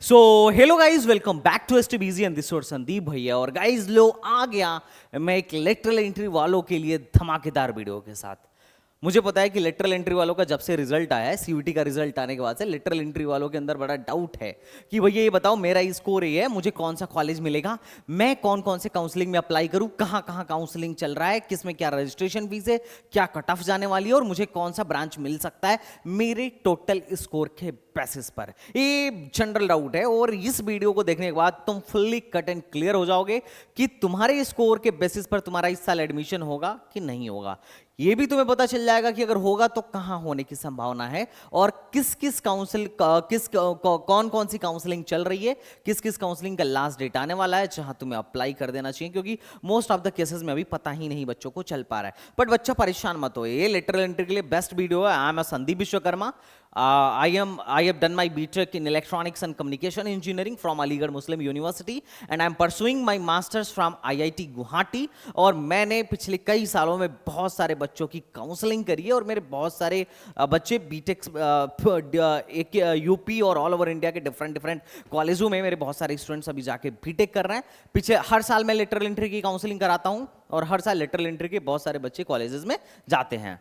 So hello guys, welcome back to STBG and this Sandeep भैया। और guys लो आ गया मैं एक लेटरल एंट्री वालों के लिए धमाकेदार वीडियो के साथ। मुझे पता है कि लेटरल एंट्री वालों का जब से रिजल्ट आया है, सीयूटी का रिजल्ट आने के बाद से लेटरल एंट्री वालों के अंदर बड़ा डाउट है कि भैया ये बताओ मेरा स्कोर ये है, मुझे कौन सा कॉलेज मिलेगा, मैं कौन कौन से काउंसलिंग में अप्लाई करूं, कहां कहां काउंसलिंग चल रहा है, किसमें क्या रजिस्ट्रेशन फीस है, क्या कट ऑफ जाने वाली है और मुझे कौन सा ब्रांच मिल सकता है मेरे टोटल स्कोर के बेसिस पर। ये जनरल डाउट है और इस वीडियो को देखने के बाद तुम फुल्ली कट एंड क्लियर हो जाओगे कि तुम्हारे स्कोर के बेसिस पर तुम्हारा इस साल एडमिशन होगा कि नहीं होगा। ये भी तुम्हें पता चल जाएगा कि अगर होगा तो कहां होने की संभावना है और किस किस काउंसिल कौन कौन सी काउंसलिंग चल रही है, किस किस काउंसलिंग का लास्ट डेट आने वाला है जहां तुम्हें अप्लाई कर देना चाहिए, क्योंकि मोस्ट ऑफ द केसेस में अभी पता ही नहीं बच्चों को चल पा रहा है। बट बच्चा परेशान मत हो, ये लेटरल एंट्री के लिए बेस्ट वीडियो है। I am Sandeep Vishwakarma. I have done my BTech in Electronics and Communication Engineering from Aligarh Muslim University and I am pursuing my masters from IIT Guwahati। और मैंने पिछले कई सालों में बहुत सारे बच्चों की काउंसलिंग करी है और मेरे बहुत सारे बच्चे बीटेक एक यूपी और ऑल ओवर इंडिया के डिफरेंट कॉलेजों में मेरे बहुत सारे स्टूडेंट्स अभी जाके बीटेक कर रहे हैं। पीछे हर साल मैं लेटरल एंट्री की काउंसलिंग कराता हूँ और हर साल लेटरल एंट्री के बहुत सारे बच्चे कॉलेजेस में जाते हैं।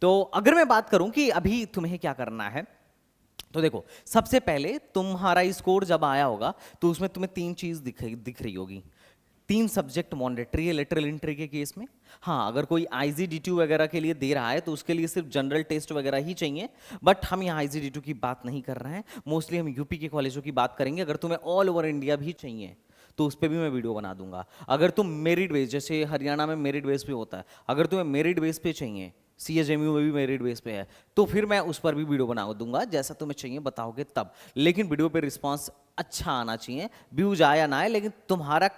तो अगर मैं बात करूं कि अभी तुम्हें क्या करना है, तो देखो, सबसे पहले तुम्हारा स्कोर जब आया होगा तो उसमें तुम्हें तीन चीज दिख रही होगी। तीन सब्जेक्ट मॉन्डेटरी है लेटरल एंट्री के केस में। हाँ, अगर कोई आईजीडीटू वगैरह के लिए दे रहा है तो उसके लिए सिर्फ जनरल टेस्ट वगैरह ही चाहिए, बट हम यहाँ आईजीडीटू की बात नहीं कर रहे हैं। मोस्टली हम यूपी के कॉलेजों की बात करेंगे। अगर तुम्हें ऑल ओवर इंडिया भी चाहिए तो उस पर भी मैं वीडियो बना दूंगा। अगर तुम मेरिट बेस, जैसे हरियाणा में मेरिट बेस पे होता है, अगर तुम्हें मेरिट बेस पे चाहिए, CSMU में भी मेरिट बेस पे है, तो फिर मैं उस पर भी वीडियो बना दूंगा। जैसा तुम्हें चाहिए बताओगे तब, लेकिन वीडियो पे रिस्पांस अच्छा आना चाहिए। व्यूज आया ना आए, लेकिन तुम्हारा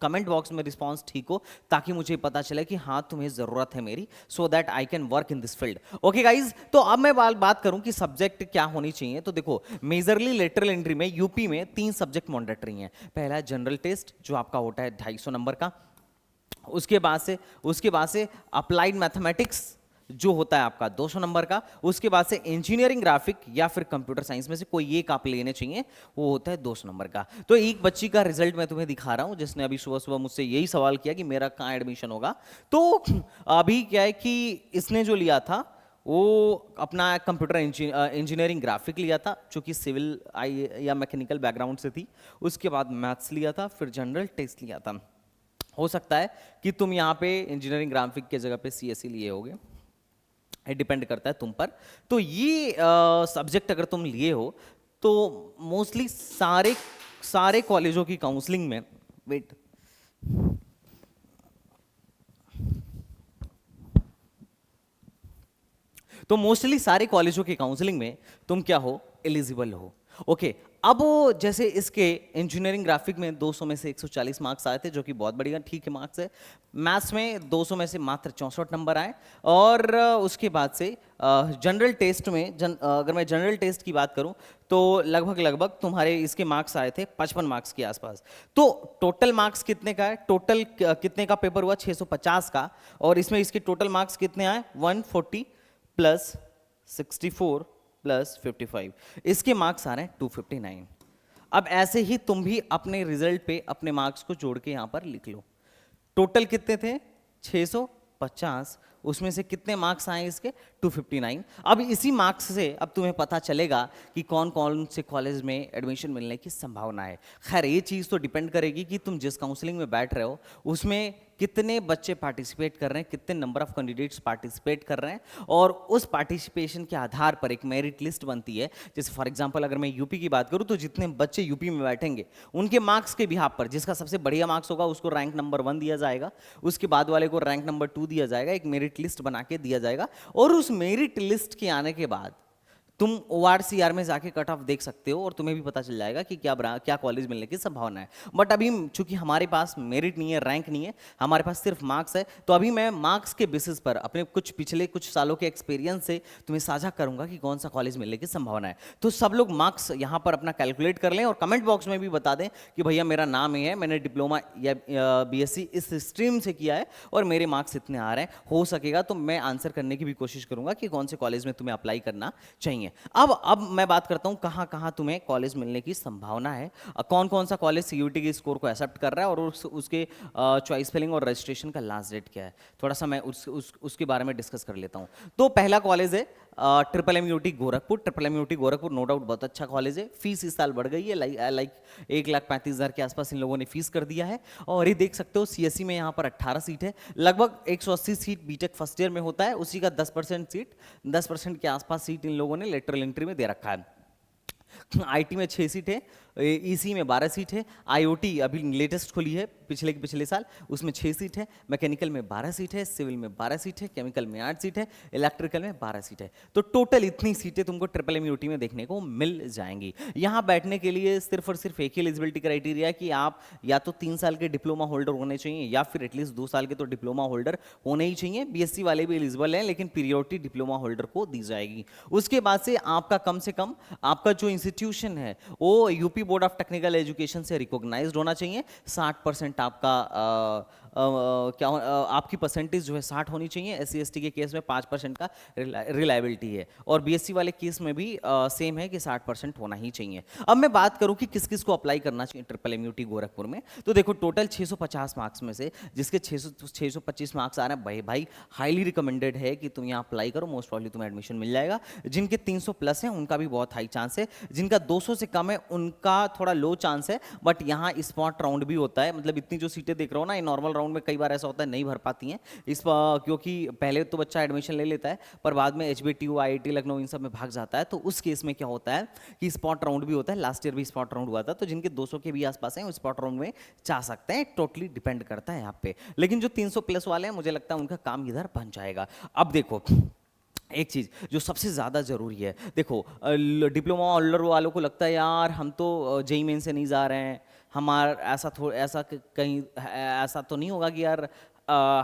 कमेंट बॉक्स में रिस्पांस ठीक हो, ताकि मुझे पता चले कि हाँ तुम्हें जरूरत है मेरी, so that I can work in this field. Okay guys, तो अब मैं बात करूं कि सब्जेक्ट क्या होनी चाहिए। तो देखो, मेजरली लेटरल एंट्री में यूपी में तीन सब्जेक्ट मैंडेटरी हैं। पहला है जनरल टेस्ट जो आपका होता है 250 नंबर का। उसके बाद से अप्लाइड मैथमेटिक्स जो होता है आपका 200 नंबर का। उसके बाद से इंजीनियरिंग ग्राफिक या फिर कंप्यूटर साइंस में से कोई एक आप लेने चाहिए, वो होता है 200 नंबर का। तो एक बच्ची का रिजल्ट मैं तुम्हें दिखा रहा हूं जिसने अभी सुबह सुबह मुझसे यही सवाल किया कि मेरा कहाँ एडमिशन होगा। तो अभी क्या है कि इसने जो लिया था वो अपना कंप्यूटर इंजीनियरिंग ग्राफिक लिया था, जो कि सिविल या मैकेनिकल बैकग्राउंड से थी। उसके बाद मैथ्स लिया था, फिर जनरल टेस्ट लिया था। हो सकता है कि तुम यहाँ पे इंजीनियरिंग ग्राफिक के जगह पे CSE लिए होगे, डिपेंड करता है तुम पर। तो ये सब्जेक्ट अगर तुम लिए हो तो मोस्टली सारे कॉलेजों की काउंसलिंग में मोस्टली सारे कॉलेजों की काउंसलिंग में तुम क्या हो, एलिजिबल हो। ओके, अब जैसे इसके इंजीनियरिंग ग्राफिक में 200 में से 140 मार्क्स आए थे, जो कि बहुत बढ़िया ठीक है मार्क्स है। मैथ्स में 200 में से मात्र 64 नंबर आए। और उसके बाद से जनरल टेस्ट में अगर मैं जनरल टेस्ट की बात करूं तो लगभग तुम्हारे इसके मार्क्स आए थे 55 मार्क्स के आसपास। तो टोटल मार्क्स कितने का है, टोटल कितने का पेपर हुआ, 650 का। और इसमें इसके टोटल मार्क्स कितने आए, 140 प्लस 64 प्लस 55, इसके मार्क्स आ रहे हैं 259। अब ऐसे ही तुम भी अपने रिजल्ट पे अपने मार्क्स को जोड़ के यहां पर लिख लो। टोटल कितने थे, 650, उसमें से कितने मार्क्स आए इसके, 259। अब इसी मार्क्स से अब तुम्हें पता चलेगा कि कौन कौन से कॉलेज में एडमिशन मिलने की संभावना है। खैर, ये चीज़ तो डिपेंड करेगी कि तुम जिस काउंसलिंग में बैठ रहे हो उसमें कितने बच्चे पार्टिसिपेट कर रहे हैं, कितने नंबर ऑफ कैंडिडेट्स पार्टिसिपेट कर रहे हैं, और उस पार्टिसिपेशन के आधार पर एक मेरिट लिस्ट बनती है। जैसे फॉर एग्जांपल अगर मैं यूपी की बात करूं तो जितने बच्चे यूपी में बैठेंगे उनके मार्क्स के बिहाफ पर जिसका सबसे बढ़िया मार्क्स होगा उसको रैंक नंबर 1 दिया जाएगा, उसके बाद वाले को रैंक नंबर 2 दिया जाएगा, एक मेरिट लिस्ट बना के दिया जाएगा। और उस मेरिट लिस्ट के आने के बाद तुम ORCR में जाके कट ऑफ देख सकते हो और तुम्हें भी पता चल जाएगा कि क्या कॉलेज मिलने की संभावना है। बट अभी चूंकि हमारे पास मेरिट नहीं है, रैंक नहीं है, हमारे पास सिर्फ मार्क्स है, तो अभी मैं मार्क्स के बेसिस पर अपने पिछले कुछ सालों के एक्सपीरियंस से तुम्हें साझा करूंगा कि कौन सा कॉलेज मिलने की संभावना है। तो सब लोग मार्क्स यहाँ पर अपना कैलकुलेट कर लें और कमेंट बॉक्स में भी बता दें कि भैया मेरा नाम ये है, मैंने डिप्लोमा या BSc इस स्ट्रीम से किया है और मेरे मार्क्स इतने आ रहे हैं। हो सकेगा तो मैं आंसर करने की भी कोशिश करूंगा कि कौन से कॉलेज में तुम्हें अप्लाई करना चाहिए। नहीं है। अब मैं बात करता हूँ कहाँ कहाँ तुम्हें कॉलेज मिलने की संभावना है, कौन कौन सा कॉलेज सीयूटी के स्कोर को एक्सेप्ट कर रहा है और उसके चॉइस फिलिंग और रजिस्ट्रेशन का लास्ट डेट क्या है, थोड़ा सा मैं उसके बारे में डिस्कस कर लेता हूँ। तो पहला कॉलेज है triple M UT Gorakhpur. Triple M UT Gorakhpur no doubt बहुत अच्छा कॉलेज है। फीस इस साल बढ़ गई है, लाइक 1,35,000 के आसपास इन लोगों ने फीस कर दिया है। और ये देख सकते हो सीएससी में यहाँ पर 18 सीट है, लगभग 180 सीट बीटेक फर्स्ट ईयर में होता है, उसी का 10% सीट, 10% के आसपास सीट इन लोगों ने लेटरल एंट्री में दे रखा है। आईटी में 6 सीट है, ईसी में 12 सीट है, आईओटी अभी लेटेस्ट खुली है पिछले साल, उसमें 6 सीट है, मैकेनिकल में 12 सीट है, सिविल में 12 सीट है, केमिकल में 8 सीट है, इलेक्ट्रिकल में 12 सीट है। तो टोटल इतनी सीटें तुमको ट्रिपल एम यूटी में देखने को मिल जाएंगी। यहाँ बैठने के लिए सिर्फ और सिर्फ एक ही एलिजिबिलिटी क्राइटेरिया है कि आप या तो 3 साल के डिप्लोमा होल्डर होने चाहिए या फिर एटलीस्ट 2 साल के तो डिप्लोमा होल्डर होने ही चाहिए। बीएससी वाले भी एलिजिबल हैं, लेकिन पीरियोडिक डिप्लोमा होल्डर को दी जाएगी। उसके बाद से आपका कम से कम आपका जो इंस्टीट्यूशन है वो UP board of technical education से रिकॉग्नाइज्ड होना चाहिए। 60% आपका आपकी परसेंटेज जो है 60 होनी चाहिए। एससी एसटी के केस में 5% का रिलायबिलिटी है, और बीएससी वाले केस में भी सेम है कि 60% होना ही चाहिए। अब मैं बात करूं कि किस किस को अप्लाई करना चाहिए ट्रिपल एम यूटी गोरखपुर में, तो देखो टोटल 650 मार्क्स में से जिसके 625 मार्क्स आ रहे हैं, भाई हाईली रिकमेंडेड है कि तुम यहाँ अप्लाई करो, मोस्ट प्रॉब्ली तुम्हें एडमिशन मिल जाएगा। जिनके 300 प्लस है उनका भी बहुत हाई चांस है, जिनका 200 से कम है उनका थोड़ा लो चांस है। बट यहाँ स्पॉट राउंड भी होता है, मतलब इतनी जो सीटें देख रहा हूँ ना, नॉर्मल राउंड में कई बार ऐसा होता है नहीं भर पाती हैं क्योंकि पहले तो बच्चा एडमिशन ले लेता है पर बाद में एचबीटीयू आईआईटी लखनऊ इन सब में भाग जाता है। तो उस केस में क्या होता है कि स्पॉट राउंड भी होता है। लास्ट ईयर भी स्पॉट राउंड हुआ था, तो जिनके 200 के भी आसपास हैं वो स्पॉट राउंड में जा सकते हैं, टोटली डिपेंड करता है यहाँ पे। लेकिन जो 300 प्लस वाले हैं मुझे लगता है उनका काम इधर बन जाएगा। अब देखो एक चीज जो सबसे ज्यादा जरूरी है, देखो डिप्लोमा होल्डर वालों को लगता है यार हम तो जेईई मेन से नहीं जा रहे हैं, हमारा कहीं ऐसा तो नहीं होगा कि यार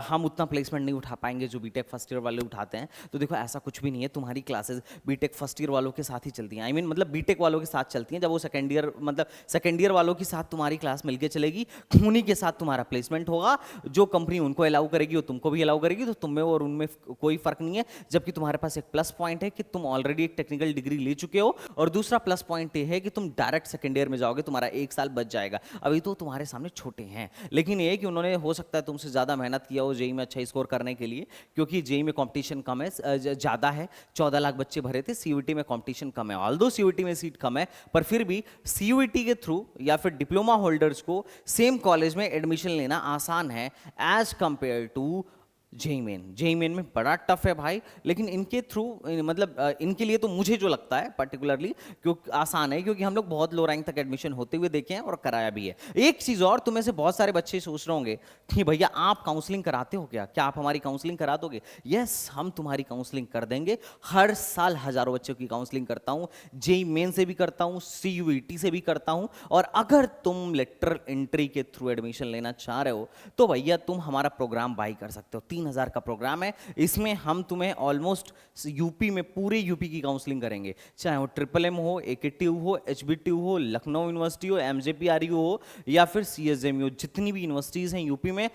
हम उतना प्लेसमेंट नहीं उठा पाएंगे जो बीटेक फर्स्ट ईयर वाले उठाते हैं। तो देखो ऐसा कुछ भी नहीं है, तुम्हारी क्लासेस बीटेक फर्स्ट ईयर वालों के साथ ही चलती हैं। आई मीन मतलब बीटेक वालों के साथ चलती हैं। जब वो सेकेंड ईयर वालों के साथ तुम्हारी क्लास मिलके चलेगी, उन्हीं के साथ तुम्हारा प्लेसमेंट होगा। जो कंपनी उनको अलाउ करेगी वो तुमको भी अलाउ करेगी, तो तुम्हें और उनमें कोई फर्क नहीं है। जबकि तुम्हारे पास एक प्लस पॉइंट है कि तुम ऑलरेडी एक टेक्निकल डिग्री ले चुके हो, और दूसरा प्लस पॉइंट ये है कि तुम डायरेक्ट सेकेंड ईयर में जाओगे, तुम्हारा 1 साल बच जाएगा। अभी तो तुम्हारे सामने छोटे हैं, लेकिन ये कि उन्होंने हो सकता है तुमसे ज्यादा मेहनत किया हो जेईई में अच्छा स्कोर करने के लिए, क्योंकि जेईई में कंपटीशन कम है, ज्यादा है। 14 लाख बच्चे भरे थे, सीयूईटी में कंपटीशन कम है। ऑल्दो सीयूईटी में सीट कम है, पर फिर भी सीयूईटी के थ्रू या फिर डिप्लोमा होल्डर्स को सेम कॉलेज में एडमिशन लेना आसान है as compare to JEE Main में बड़ा टफ है भाई। लेकिन इनके थ्रू मतलब इनके लिए तो मुझे जो लगता है पर्टिकुलरली क्योंकि आसान है, क्योंकि हम लोग बहुत लो रैंक तक एडमिशन होते हुए देखे हैं और कराया भी है। एक चीज और, तुम्हें से बहुत सारे बच्चे सोच रहे होंगे कि भैया आप काउंसलिंग कराते हो क्या आप हमारी काउंसलिंग करा दोगे? यस, हम तुम्हारी काउंसलिंग कर देंगे। हर साल हजारों बच्चों की काउंसलिंग करता हूं, जेईई मेन से भी करता हूं, सीयूईटी से भी करता हूं। और अगर तुम लेटरल एंट्री के थ्रू एडमिशन लेना चाह रहे हो तो भैया तुम हमारा प्रोग्राम बाई कर सकते हो। 3000 का प्रोग्राम है, इसमें हम तुम्हें ऑलमोस्ट यूपी में पूरे यूपी की काउंसलिंग करेंगे, चाहे वो ट्रिपल एम हो, एकेटीयू हो, एचबीटीयू हो, लखनऊ यूनिवर्सिटी हो, एमजेपीआरयू हो या फिर सीएसएमयू, जितनी भी यूनिवर्सिटीज हैं यूपी में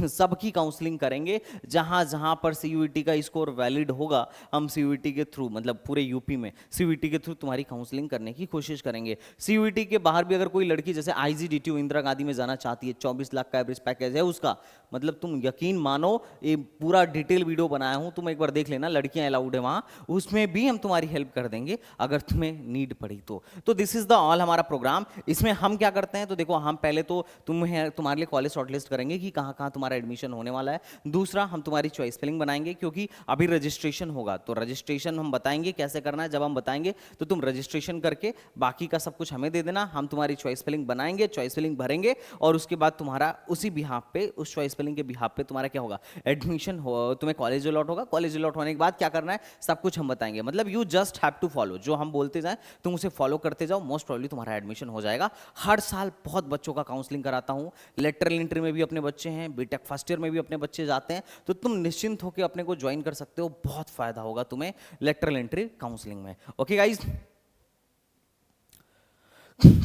सबकी काउंसलिंग करेंगे। जहां जहां पर सीयूईटी का स्कोर वैलिड होगा हम सीयूईटी के थ्रू मतलब पूरे यूपी में सीयूईटी के थ्रू तुम्हारी काउंसलिंग करने की कोशिश करेंगे। सीयूईटी के बाहर भी अगर कोई लड़की जैसे आईजीडीटीयू इंदिरा गांधी में जाना चाहती है, 24 लाख का एवरेज पैकेज है उसका, मतलब तुम यकीन मानो ये पूरा डिटेल वीडियो बनाया हूं, तुम एक बार देख लेना, लड़कियां अलाउड है वहां, उसमें भी हम तुम्हारी हेल्प कर देंगे अगर तुम्हें नीड पड़ी तो दिस इज द ऑल हमारा प्रोग्राम। इसमें हम क्या करते हैं तो देखो, हम पहले तो तुम्हारे लिए कॉलेज शॉर्टलिस्ट करेंगे कि कहां कहां तुम्हारा एडमिशन होने वाला है। दूसरा, हम तुम्हारी चॉइस फिलिंग बनाएंगे, क्योंकि अभी रजिस्ट्रेशन होगा, तो रजिस्ट्रेशन हम बताएंगे कैसे करना है। जब हम बताएंगे तो तुम रजिस्ट्रेशन करके बाकी का सब कुछ हमें दे देना, हम तुम्हारी चॉइस फिलिंग बनाएंगे, चॉइस फिलिंग भरेंगे, और उसके बाद तुम्हारा उसी बिहाफ पे, उस चॉइस फिलिंग के बिहाफ पे तुम्हारा क्या होगा, एडमिशन हो, तुम्हें कॉलेज अलॉट होगा। कॉलेज अलॉट होने के बाद क्या करना है सब कुछ हम बताएंगे, मतलब you just have to follow, जो हम बोलते जाएं तुम उसे फॉलो करते जाओ, मोस्ट प्रॉब्ली तुम्हारा एडमिशन हो जाएगा। हर साल बहुत बच्चों का काउंसलिंग कराता हूं, लेटरल एंट्री में भी अपने बच्चे हैं, बीटेक फर्स्ट ईयर में भी अपने बच्चे जाते हैं, तो तुम निश्चिंत होकर अपने को ज्वाइन कर सकते हो, बहुत फायदा होगा तुम्हें लेटरल एंट्री काउंसलिंग में। ओके गाइज,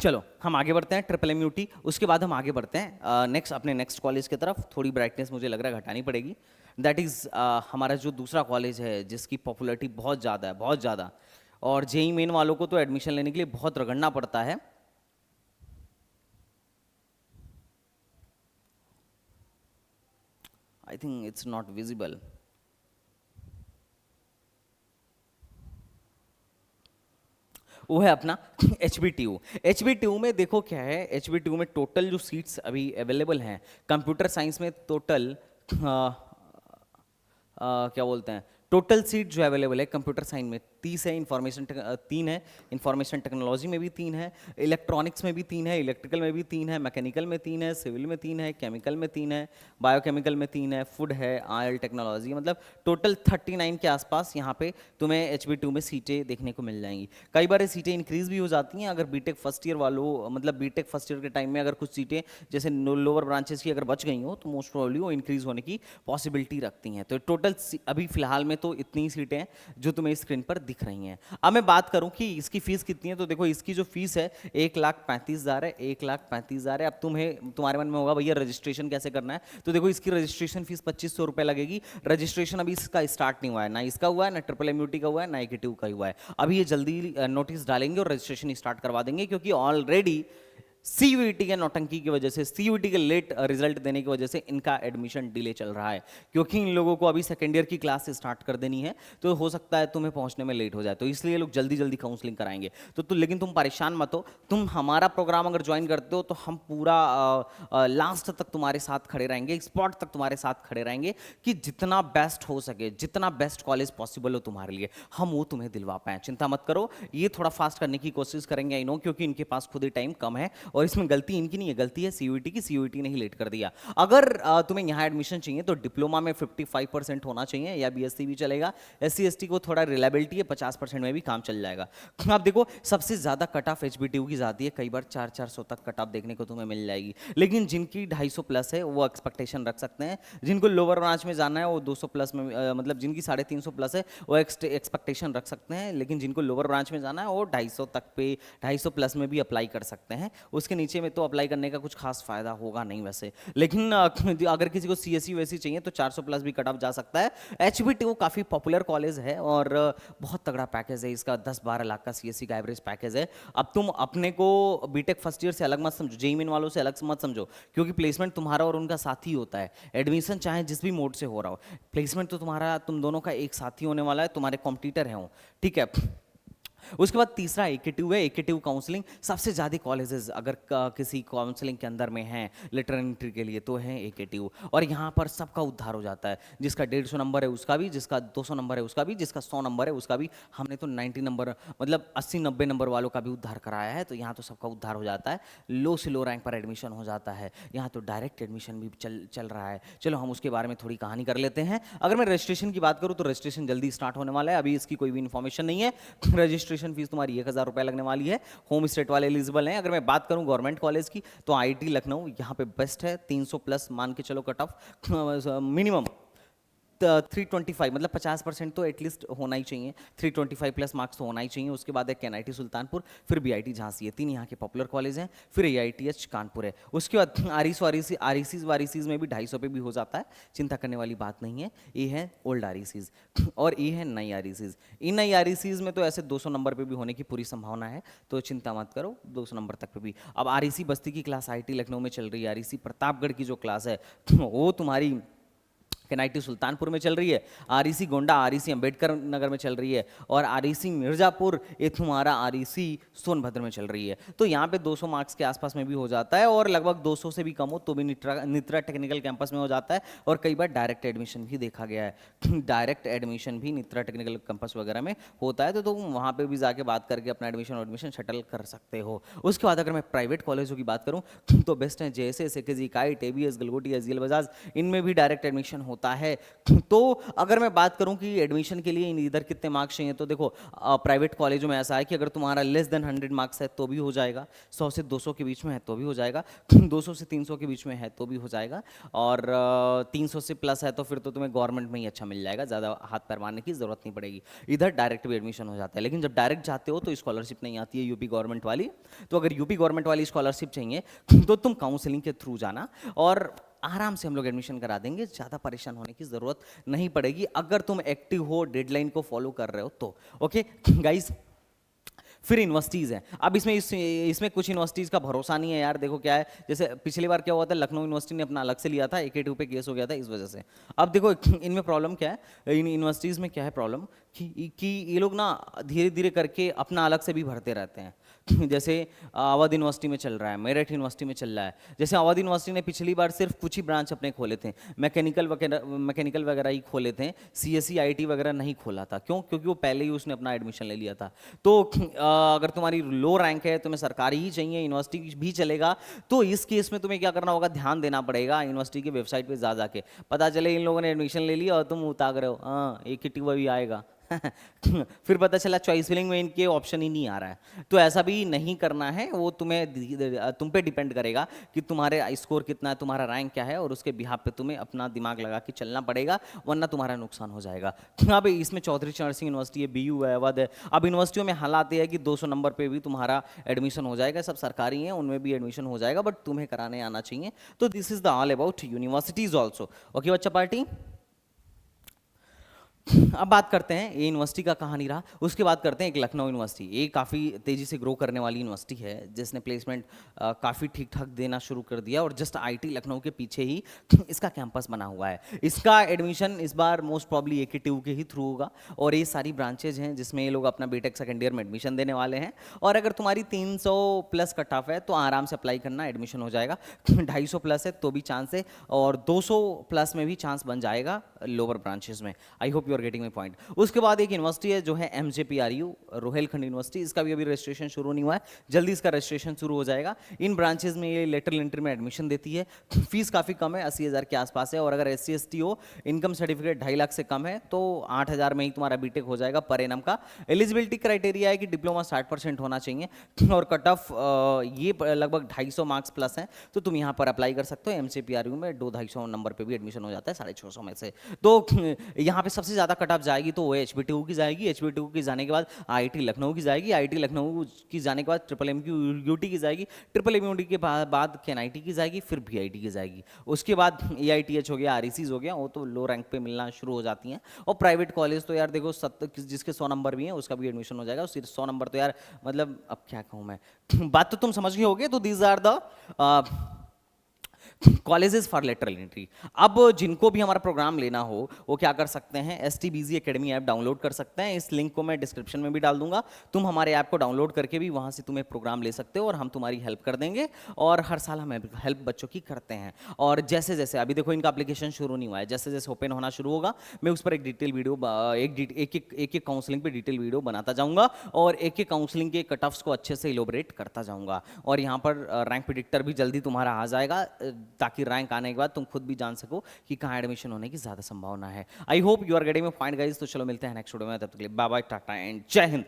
चलो हम आगे बढ़ते हैं ट्रिपल एम यूटी, उसके बाद हम आगे बढ़ते हैं अपने नेक्स्ट कॉलेज की तरफ। थोड़ी ब्राइटनेस मुझे लग रहा है घटानी पड़ेगी। दैट इज़ हमारा जो दूसरा कॉलेज है जिसकी पॉपुलैरिटी बहुत ज़्यादा है, बहुत ज़्यादा, और जेई मेन वालों को तो एडमिशन लेने के लिए बहुत रगड़ना पड़ता है। I think it's not visible. वो है अपना HBTU। HBTU में देखो क्या है, HBTU में टोटल जो सीट्स अभी अवेलेबल हैं कंप्यूटर साइंस में, टोटल क्या बोलते हैं, टोटल सीट जो अवेलेबल है कंप्यूटर साइंस में 30 है, इंफॉर्मेशन 3 है, इंफॉर्मेशन टेक्नोलॉजी में भी 3 है, इलेक्ट्रॉनिक्स में भी 3 है, इलेक्ट्रिकल में भी 3 है, मैकेनिकल में 3 है, सिविल में 3 है, केमिकल में 3 है, बायोकेमिकल में 3 है, फूड है, ऑयल टेक्नोलॉजी, मतलब टोटल 39 के आसपास यहाँ पे तुम्हें HB2 में सीटें देखने को मिल जाएंगी। कई बार ये सीटें इंक्रीज भी हो जाती हैं अगर बीटेक फर्स्ट ईयर वालों, मतलब बीटेक फर्स्ट ईयर के टाइम में अगर कुछ सीटें जैसे लोअर ब्रांचेस की अगर बच गई हो तो मोस्ट प्रोबेबली वो इंक्रीज होने की पॉसिबिलिटी रखती हैं। तो टोटल अभी फिलहाल में तो इतनी ही सीटें हैं जो तुम्हें स्क्रीन पर दिख रही हैं। अब मैं बात करूं कि इसकी फीस कितनी है, तो देखो इसकी जो फीस है 1,35,000 है, 1,35,000 है। अब तुम्हारे मन में होगा भैया रजिस्ट्रेशन कैसे करना है, तो देखो इसकी रजिस्ट्रेशन फीस 2,500 रुपए लगेगी। रजिस्ट्रेशन अभी इसका स्टार्ट नहीं हुआ है, ना इसका हुआ है, ना ट्रिपल का हुआ है, ना EKTU का हुआ है। अभी ये जल्दी नोटिस डालेंगे और रजिस्ट्रेशन स्टार्ट करवा देंगे, क्योंकि ऑलरेडी CUET के नौटंकी की वजह से, CUET के लेट रिजल्ट देने की वजह से इनका एडमिशन डिले चल रहा है, क्योंकि इन लोगों को अभी सेकेंड ईयर की क्लास स्टार्ट कर देनी है, तो हो सकता है तुम्हें पहुंचने में लेट हो जाए, तो इसलिए लोग जल्दी जल्दी काउंसलिंग कराएंगे। तो लेकिन तुम परेशान मत हो, तुम हमारा प्रोग्राम अगर ज्वाइन करते हो तो हम पूरा लास्ट तक तुम्हारे साथ खड़े रहेंगे, स्पॉट तक तुम्हारे साथ खड़े रहेंगे, कि जितना बेस्ट हो सके, जितना बेस्ट कॉलेज पॉसिबल हो तुम्हारे लिए, हम वो तुम्हें दिलवा पाए। चिंता मत करो, ये थोड़ा फास्ट करने की कोशिश करेंगे, आई नो, क्योंकि इनके पास खुद ही टाइम कम है और इसमें गलती इनकी नहीं है, गलती है CUET की। CUET ने ही लेट कर दिया। अगर तुम्हें यहाँ एडमिशन चाहिए तो डिप्लोमा में 55% होना चाहिए, या BSc भी चलेगा। SC ST को थोड़ा रिलायबिलिटी है, 50% में भी काम चल जाएगा। अब देखो सबसे ज्यादा कट ऑफ HBTU की जाती है, कई बार 400-400 तक कट ऑफ देखने को तुम्हें मिल जाएगी, लेकिन जिनकी 250 प्लस है वो एक्सपेक्टेशन रख सकते हैं। जिनको लोअर ब्रांच में जाना है वो 200 प्लस में, मतलब जिनकी 350 प्लस है वो एक्सपेक्टेशन रख सकते हैं, लेकिन जिनको लोअर ब्रांच में जाना है वो 250 तक पे, 250 प्लस में भी अप्लाई कर सकते हैं। उसके नीचे में तो अप्लाई करने का कुछ खास फायदा होगा नहीं वैसे, लेकिन अगर किसी को CSE वैसी चाहिए तो 400 प्लस भी कट ऑफ जा सकता है। HBTU काफी पॉपुलर कॉलेज है और बहुत तगड़ा पैकेज है इसका, 10-12 लाख का CSE का एवरेज पैकेज है। अब तुम अपने को बीटेक फर्स्ट ईयर से अलग मत समझो, JEE मेन वालों से अलग मत समझो, क्योंकि प्लेसमेंट तुम्हारा और उनका साथ ही होता है। एडमिशन चाहे जिस भी मोड से हो रहा हो, प्लेसमेंट तो तुम्हारा, तुम दोनों का एक साथी होने वाला है, तुम्हारे कॉम्पिटिटर हैं वो, ठीक है। उसके बाद तीसरा EKTU है। EKTU काउंसलिंग सबसे ज़्यादा कॉलेजेस अगर किसी काउंसलिंग के अंदर में हैं लेटर एंट्री के लिए तो है EKTU, और यहाँ पर सबका उद्धार हो जाता है। जिसका 150 नंबर है उसका भी, जिसका 200 नंबर है उसका भी, जिसका 100 नंबर है उसका भी। हमने तो 90 नंबर, मतलब 80-90 नंबर वालों का भी उद्धार कराया है, तो यहाँ तो सबका उद्धार हो जाता है। लो से लो रैंक पर एडमिशन हो जाता है। यहाँ तो डायरेक्ट एडमिशन भी चल रहा है। चलो हम उसके बारे में थोड़ी कहानी कर लेते हैं। अगर मैं रजिस्ट्रेशन की बात करूँ तो रजिस्ट्रेशन जल्दी स्टार्ट होने वाला है, अभी इसकी कोई भी इन्फॉर्मेशन नहीं है। रजिस्ट्रेशन फीस तुम्हारी 1,000 रुपये लगने वाली है। होम स्टेट वाले एलिजिबल हैं। अगर मैं बात करूं गवर्नमेंट कॉलेज की तो IIT लखनऊ यहाँ पे बेस्ट है, 300 प्लस मान के चलो कट ऑफ मिनिमम 325, मतलब 50% तो एटलीस्ट होना ही चाहिए, 325 प्लस मार्क्स तो होना ही चाहिए। उसके बाद है NIT सुल्तानपुर, फिर BIT झांसी है। 3 यहाँ के पॉपुलर कॉलेज हैं। फिर AITH कानपुर है। उसके बाद RECs में भी 250 पे भी हो जाता है, चिंता करने वाली बात नहीं है। ये है ओल्ड RECs और ये है नई RECs। इन नई RECs में तो ऐसे 200 नंबर पे भी होने की पूरी संभावना है, तो चिंता मत करो, 200 नंबर तक पे भी। अब REC बस्ती की क्लास IIT लखनऊ में चल रही है, REC प्रतापगढ़ की जो क्लास है वो तुम्हारी NIT सुल्तानपुर में चल रही है, REC गोंडा, REC अंबेडकर नगर में चल रही है, और REC मिर्जापुर ये तुम्हारा REC सोनभद्र में चल रही है। तो यहाँ पे 200 मार्क्स के आसपास में भी हो जाता है, और लगभग 200 से भी कम हो तो भी नित्रा टेक्निकल कैंपस में हो जाता है। और कई बार डायरेक्ट एडमिशन भी देखा गया है, डायरेक्ट एडमिशन भी नित्रा टेक्निकल कैंपस वगैरह में होता है, तो तुम वहाँ पर भी जाके बात करके अपना एडमिशन शटल कर सकते हो। उसके बाद अगर मैं प्राइवेट कॉलेजों की बात करूँ तो बेस्ट है JSS, AKG, kite, ABS, गलगोटी, SGL Bajaj, इनमें भी डायरेक्ट एडमिशन होता है। तो अगर मैं बात करूं कि एडमिशन के लिए इधर कितने मार्क्स चाहिए, तो देखो प्राइवेट कॉलेजों में ऐसा है कि अगर तुम्हारा लेस देन 100 मार्क्स है तो भी हो जाएगा, 100 से 200 के बीच में है तो भी हो जाएगा, 200 से 300 के बीच में है तो भी हो जाएगा, और 300 से प्लस है तो फिर तो तुम्हें गवर्नमेंट में ही अच्छा मिल जाएगा, ज़्यादा हाथ पैर मारने की जरूरत नहीं पड़ेगी। इधर डायरेक्ट भी एडमिशन हो जाता है, लेकिन जब डायरेक्ट जाते हो तो स्कॉलरशिप नहीं आती है यूपी गवर्नमेंट वाली। तो अगर यूपी गवर्नमेंट वाली स्कॉलरशिप चाहिए तो तुम काउंसलिंग के थ्रू जाना, और आराम से हम लोग एडमिशन करा देंगे, ज़्यादा परेशान होने की ज़रूरत नहीं पड़ेगी, अगर तुम एक्टिव हो, डेडलाइन को फॉलो कर रहे हो तो। ओके गाइस, फिर यूनिवर्सिटीज़ हैं। अब इसमें कुछ यूनिवर्सिटीज़ का भरोसा नहीं है यार। देखो क्या है, जैसे पिछली बार क्या हुआ था, लखनऊ यूनिवर्सिटी ने अपना अलग से लिया था, AKTU पे केस हो गया था इस वजह से। अब देखो इनमें प्रॉब्लम क्या है, इन यूनिवर्सिटीज़ में क्या है प्रॉब्लम कि ये लोग ना धीरे धीरे करके अपना अलग से भी भरते रहते हैं। जैसे अवध यूनिवर्सिटी में चल रहा है, मेरठ यूनिवर्सिटी में चल रहा है। जैसे अवध यूनिवर्सिटी ने पिछली बार सिर्फ कुछ ही ब्रांच अपने खोले थे, मैकेनिकल वगैरह ही खोले थे, CSE IT वगैरह नहीं खोला था। क्यों? क्योंकि वो पहले ही उसने अपना एडमिशन ले लिया था। तो अगर तुम्हारी लो रैंक है, तुम्हें सरकारी ही चाहिए, यूनिवर्सिटी भी चलेगा, तो इस केस में तुम्हें क्या करना होगा, ध्यान देना पड़ेगा यूनिवर्सिटी की वेबसाइट पे जा जाके। पता चले इन लोगों ने एडमिशन ले लिया और तुम उतार रहे हो हाँ AKTU भी आएगा फिर पता चला चॉइस फिलिंग में इनके ऑप्शन ही नहीं आ रहा है। तो ऐसा भी नहीं करना है, वो तुम पे डिपेंड करेगा कि तुम्हारे स्कोर कितना है, तुम्हारा रैंक क्या है, और उसके बिहाफ पे तुम्हें अपना दिमाग लगा के चलना पड़ेगा, वरना तुम्हारा नुकसान हो जाएगा। अब इसमें चौधरी चरण सिंह यूनिवर्सिटी है, BU है, अवध है। अब यूनिवर्सिटियों में हालात ये है कि 200 नंबर पे भी तुम्हारा एडमिशन हो जाएगा, सब सरकारी हैं उनमें भी एडमिशन हो जाएगा, बट तुम्हें कराने आना चाहिए। तो this is the all about universities also. Okay बच्चा पार्टी। अब बात करते हैं ये यूनिवर्सिटी का कहानी रहा, उसके बाद करते हैं एक लखनऊ यूनिवर्सिटी। ये काफ़ी तेज़ी से ग्रो करने वाली यूनिवर्सिटी है, जिसने प्लेसमेंट काफ़ी ठीक ठाक देना शुरू कर दिया, और जस्ट IT लखनऊ के पीछे ही इसका कैंपस बना हुआ है। इसका एडमिशन इस बार मोस्ट प्रॉब्ली AKTU के ही थ्रू होगा, और ये सारी ब्रांचेज हैं जिसमें ये लोग अपना BTech सेकेंड ईयर में एडमिशन देने वाले हैं। और अगर तुम्हारी 300 प्लस कट ऑफ है तो आराम से अप्लाई करना, एडमिशन हो जाएगा। 250 प्लस है तो भी चांस है, और 200 प्लस में भी चांस बन जाएगा लोअर ब्रांचेस में। I hope you are getting my point. उसके बाद एक यूनिवर्सिटी है जो है MJPRU रोहेलखंड यूनिवर्सिटी। इसका भी अभी रजिस्ट्रेशन शुरू नहीं हुआ है, जल्दी इसका रजिस्ट्रेशन शुरू हो जाएगा। इन ब्रांचेस में ये लेटरल एंट्री में एडमिशन देती है। फीस काफ़ी कम है, 80,000 के आसपास है, और अगर SC ST हो, इनकम सर्टिफिकेट 2.5 लाख से कम है, तो 8,000 में ही तुम्हारा BTech हो जाएगा पर एनम का। एलिजिबिलिटी क्राइटेरिया है कि डिप्लोमा 60% होना चाहिए, और कट ऑफ ये लगभग 250 मार्क्स प्लस हैं, तो तुम यहाँ पर अप्लाई कर सकते हो। MJPRU में 200-250 नंबर पे भी एडमिशन हो जाता है 650 में से। तो यहाँ पे सबसे ज़्यादा कट ऑफ जाएगी तो वो HBTU की जाएगी, HBTU की जाने के बाद IIT लखनऊ की जाएगी, IIT लखनऊ की जाने के बाद MMUT की जाएगी, MMUT के बाद KNIT की जाएगी, फिर BIT की जाएगी। उसके बाद AITH हो गया, RECs हो गया, वो तो लो रैंक पे मिलना शुरू हो जाती हैं। और प्राइवेट कॉलेज तो यार देखो, जिसके 100 नंबर भी हैं उसका भी एडमिशन हो जाएगा। सिर्फ 100 नंबर तो यार मतलब अब क्या कहूँ मैं बात तो तुम समझ गए होगे। तो these are the colleges for lateral entry. अब जिनको भी हमारा प्रोग्राम लेना हो वो क्या कर सकते हैं, STBZ Academy ऐप डाउनलोड कर सकते हैं। इस लिंक को मैं डिस्क्रिप्शन में भी डाल दूंगा। तुम हमारे ऐप को डाउनलोड करके भी वहां से तुम्हें प्रोग्राम ले सकते हो, और हम तुम्हारी हेल्प कर देंगे। और हर साल हम हेल्प बच्चों की करते हैं। और जैसे जैसे अभी देखो इनका एप्लीकेशन शुरू नहीं हुआ है, जैसे जैसे ओपन होना शुरू होगा मैं उस पर एक डिटेल वीडियो एक काउंसलिंग पे डिटेल वीडियो बनाता जाऊंगा, और एक काउंसलिंग के कट ऑफ्स को अच्छे से इलोबरेट करता जाऊंगा। और यहाँ पर रैंक प्रेडिक्टर भी जल्दी तुम्हारा आ जाएगा, ताकि रैंक आने के बाद तुम खुद भी जान सको कि कहाँ एडमिशन होने की ज़्यादा संभावना है। I hope you are getting my point guys. तो चलो मिलते हैं नेक्स्ट वीडियो में, तब तक के लिए बाय बाय, टाटा एंड जय हिंद।